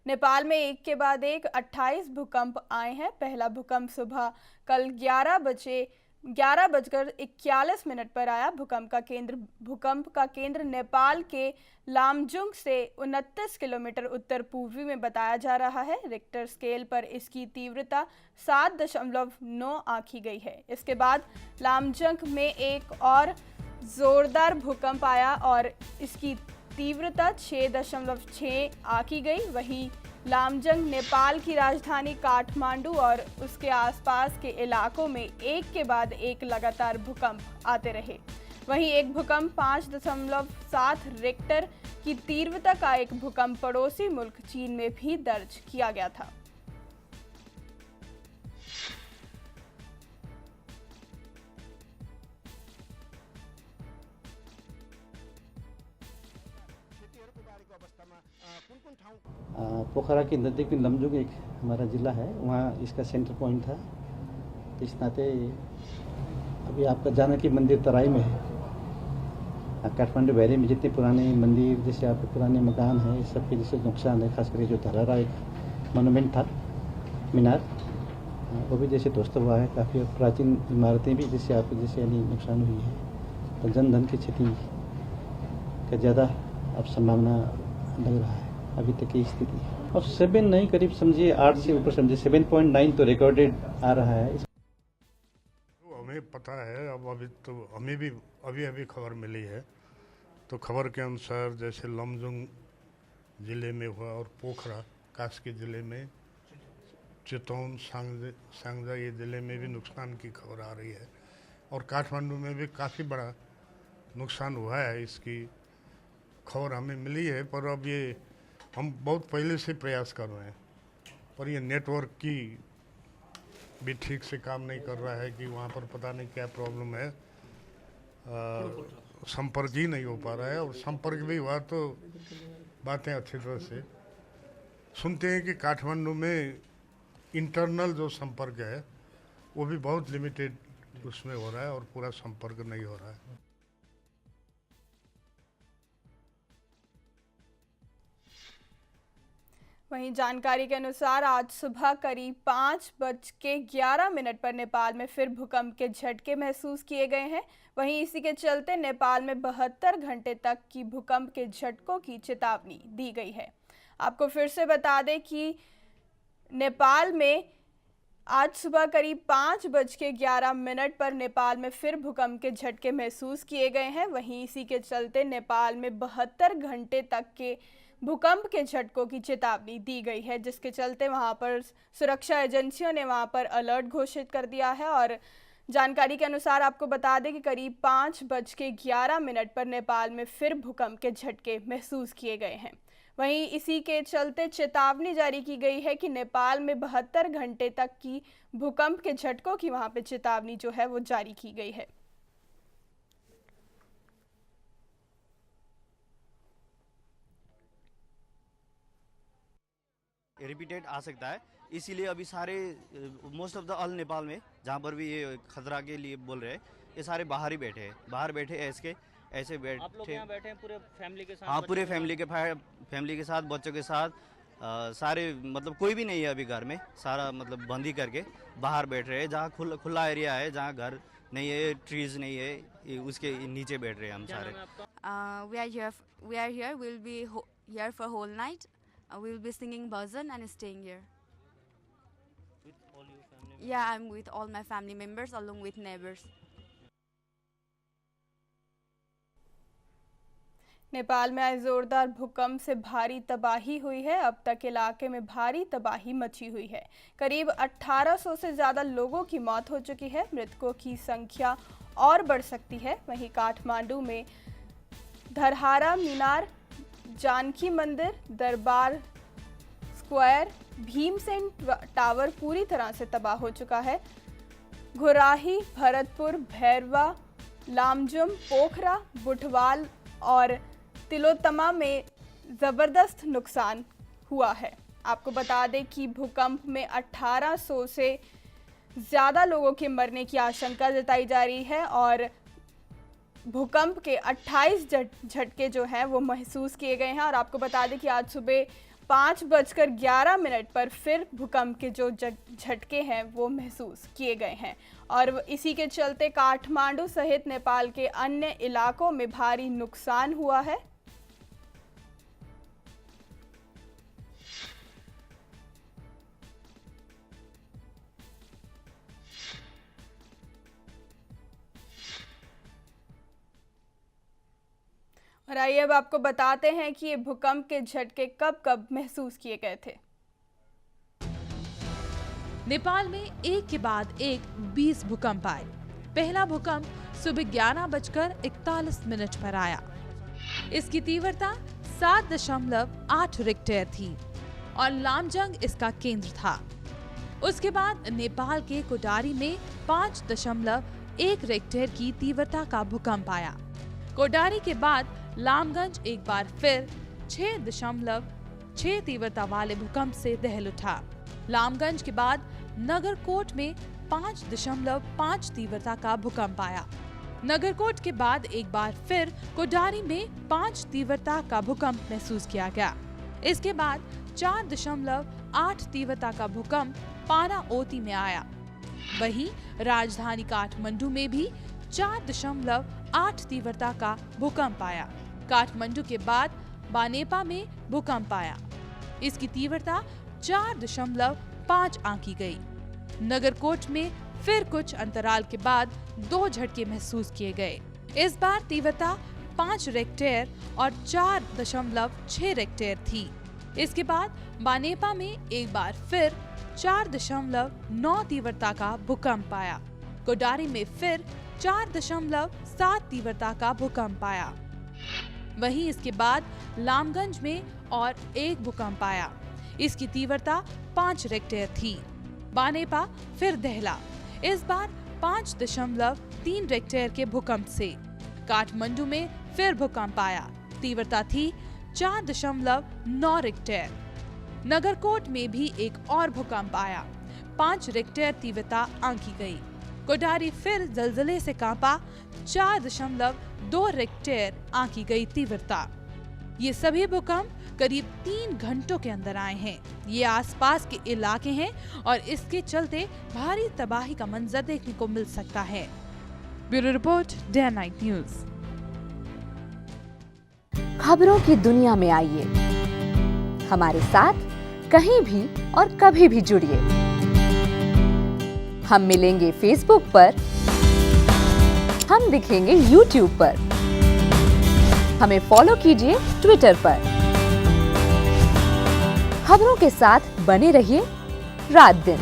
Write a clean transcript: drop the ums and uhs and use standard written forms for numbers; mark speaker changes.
Speaker 1: नेपाल में एक के बाद एक 28 भूकंप आए हैं। पहला भूकंप सुबह कल 11 बजकर 41 मिनट पर आया। भूकंप का केंद्र नेपाल के लामजुंग से 29 किलोमीटर उत्तर पूर्वी में बताया जा रहा है। रिक्टर स्केल पर इसकी तीव्रता 7.9 आंकी गई है। इसके बाद लामजुंग में एक और जोरदार भूकंप आया और इसकी तीव्रता 6.6 आंकी गई। वहीं लामजंग नेपाल की राजधानी काठमांडू और उसके आसपास के इलाकों में एक के बाद एक लगातार भूकंप आते रहे। वहीं एक भूकंप 5.7 रिक्टर की तीव्रता का एक भूकंप पड़ोसी मुल्क चीन में भी दर्ज किया गया था।
Speaker 2: पोखरा के नज़दीक में लमजुंग एक हमारा ज़िला है, वहाँ इसका सेंटर पॉइंट था। तो इस नाते अभी आपका जानकी मंदिर तराई में है। काठमांडू वैली में जितने पुराने मंदिर, जैसे आपके पुराने मकान हैं, इस सब के जैसे नुकसान है। खास करके जो धरारा एक मोनूमेंट था, मीनार, वो भी जैसे ध्वस्त हुआ है। काफ़ी प्राचीन इमारतें भी जैसे आपको जैसे यानी नुकसान हुई है। तो जन धन की क्षति का ज़्यादा अब संभावना लग रहा है अभी तक की स्थिति। और 7 नहीं, करीब समझिए 8 से ऊपर समझिए 7.9 तो रिकॉर्डेड आ रहा है।
Speaker 3: तो हमें पता है, अब अभी तो हमें भी अभी खबर मिली है। तो खबर के अनुसार जैसे लमजुंग ज़िले में हुआ और पोखरा कास्की ज़िले में, चितौन, सांगजा ये ज़िले में भी नुकसान की खबर आ रही है। और काठमांडू में भी काफ़ी बड़ा नुकसान हुआ है, इसकी खबर हमें मिली है। पर अब ये हम बहुत पहले से प्रयास कर रहे हैं, पर ये नेटवर्क की भी ठीक से काम नहीं कर रहा है कि वहाँ पर पता नहीं क्या प्रॉब्लम है। संपर्क ही नहीं हो पा रहा है। और संपर्क भी हुआ तो बातें अच्छी तरह से सुनते हैं कि काठमांडू में इंटरनल जो संपर्क है वो भी बहुत लिमिटेड उसमें हो रहा है और पूरा संपर्क नहीं हो रहा है।
Speaker 1: वहीं जानकारी के अनुसार आज सुबह करीब 5:11 पर नेपाल में फिर भूकंप के झटके महसूस किए गए हैं। वहीं इसी के चलते नेपाल में 72 घंटे तक की भूकंप के झटकों की चेतावनी दी गई है। आपको फिर से बता दें कि नेपाल में आज सुबह करीब 5:11 पर नेपाल में फिर भूकंप के झटके महसूस किए गए हैं। वहीं इसी के चलते नेपाल में 72 घंटे तक के भूकंप के झटकों की चेतावनी दी गई है, जिसके चलते वहां पर सुरक्षा एजेंसियों ने वहां पर अलर्ट घोषित कर दिया है। और जानकारी के अनुसार आपको बता दें कि करीब 5:11 पर नेपाल में फिर भूकंप के झटके महसूस किए गए हैं। वहीं इसी के चलते चेतावनी जारी की गई है कि नेपाल में 72 घंटे तक की भूकंप के झटकों की वहां पर चेतावनी जो है वो जारी की गई है।
Speaker 4: रिपीटेड आ सकता है, इसीलिए अभी सारे most of the all Nepal में जहाँ पर भी ये खतरा के लिए बोल रहे हैं, ये सारे बाहर ही बैठे हैं। बाहर बैठे ऐसे बैठे।
Speaker 5: आप लोग यहाँ बैठे हैं पूरे फैमिली के साथ?
Speaker 4: हाँ, पूरे फैमिली के साथ, बच्चों के साथ। सारे मतलब कोई भी नहीं है अभी घर में, सारा मतलब बंद ही करके बाहर बैठ रहे हैं। जहाँ खुला एरिया है, जहाँ घर नहीं है, ट्रीज नहीं है, उसके नीचे बैठ रहे हैं हम सारे।
Speaker 6: We are here. We'll be here for whole night. We'll be singing bhajan and staying here.
Speaker 5: With all your family members?
Speaker 6: Yeah, I'm with all my family members along with neighbors.
Speaker 1: Nepal में आज जोरदार भूकंप से भारी तबाही हुई है। अब तक इलाके में भारी तबाही मची हुई है। करीब 1800 से ज़्यादा लोगों की मौत हो चुकी है। मृतकों की संख्या और बढ़ सकती है। वहीं काठमांडू में धरहारा मीनार, जानकी मंदिर, दरबार स्क्वायर, भीमसेन टावर पूरी तरह से तबाह हो चुका है। घुराही, भरतपुर, भैरवा, लामजुम, पोखरा, बुटवाल और तिलोत्तमा में ज़बरदस्त नुकसान हुआ है। आपको बता दें कि भूकंप में 1800 से ज़्यादा लोगों के मरने की आशंका जताई जा रही है और भूकंप के 28 झटके जो हैं वो महसूस किए गए हैं। और आपको बता दें कि आज सुबह 5:11 पर फिर भूकंप के जो झटके हैं वो महसूस किए गए हैं और इसी के चलते काठमांडू सहित नेपाल के अन्य इलाकों में भारी नुकसान हुआ है। और आइए अब आपको बताते हैं कि ये भूकंप के झटके कब कब महसूस किए गए थे।
Speaker 7: नेपाल में एक के बाद एक 20 भूकंप आए। पहला भूकंप सुबह 11:41 पर आया। इसकी तीव्रता 7.8 रिक्टर थी और लामजंग इसका केंद्र था। उसके बाद नेपाल के कोटारी में 5.1 रिक्टर की तीव्रता का भूकंप आया। कोटारी के बाद लामगंज एक बार फिर 6.6 तीव्रता वाले भूकंप से दहल उठा। लामगंज के बाद नगरकोट में 5.5 तीव्रता का भूकंप आया। नगरकोट के बाद एक बार फिर कोटारी में 5 तीव्रता का भूकंप महसूस किया गया। इसके बाद 4.8 तीव्रता का भूकंप पानाओती में आया। वहीं राजधानी काठमांडू में भी 4.8 तीव्रता का भूकंप आया। काठमांडू के बाद बानेपा में भूकंप आया। इसकी तीव्रता 4.5 आंकी गई। नगरकोट में फिर कुछ अंतराल के बाद 2 झटके महसूस किए गए। इस बार तीव्रता 5 रिक्टर और 4.6 रिक्टर थी। इसके बाद बानेपा में एक बार फिर 4.9 तीव्रता का भूकंप आया। कोडारी में फिर 4.7 तीव्रता का भूकंप आया। वहीं इसके बाद लामगंज में और एक भूकंप आया। इसकी तीव्रता 5 रिक्टर थी। बानेपा फिर दहला, इस बार 5.3 रिक्टर के भूकंप से। काठमांडू में फिर भूकंप आया, तीव्रता थी 4.9 रिक्टर। नगरकोट में भी एक और भूकंप आया, 5 रिक्टर तीव्रता आंकी गई। कोटारी फिर जलजले से कांपा, 4.2 रिक्टर आंकी गई तीव्रता। ये सभी भूकंप करीब 3 घंटों के अंदर आए हैं। ये आसपास के इलाके हैं और इसके चलते भारी तबाही का मंजर देखने को मिल सकता है। Bureau report, day night news.
Speaker 8: खबरों की दुनिया में आइए, हमारे साथ कहीं भी और कभी भी जुड़िए। हम मिलेंगे फेसबुक पर, हम दिखेंगे यूट्यूब पर, हमें फॉलो कीजिए ट्विटर पर। खबरों के साथ बने रहिए रात दिन।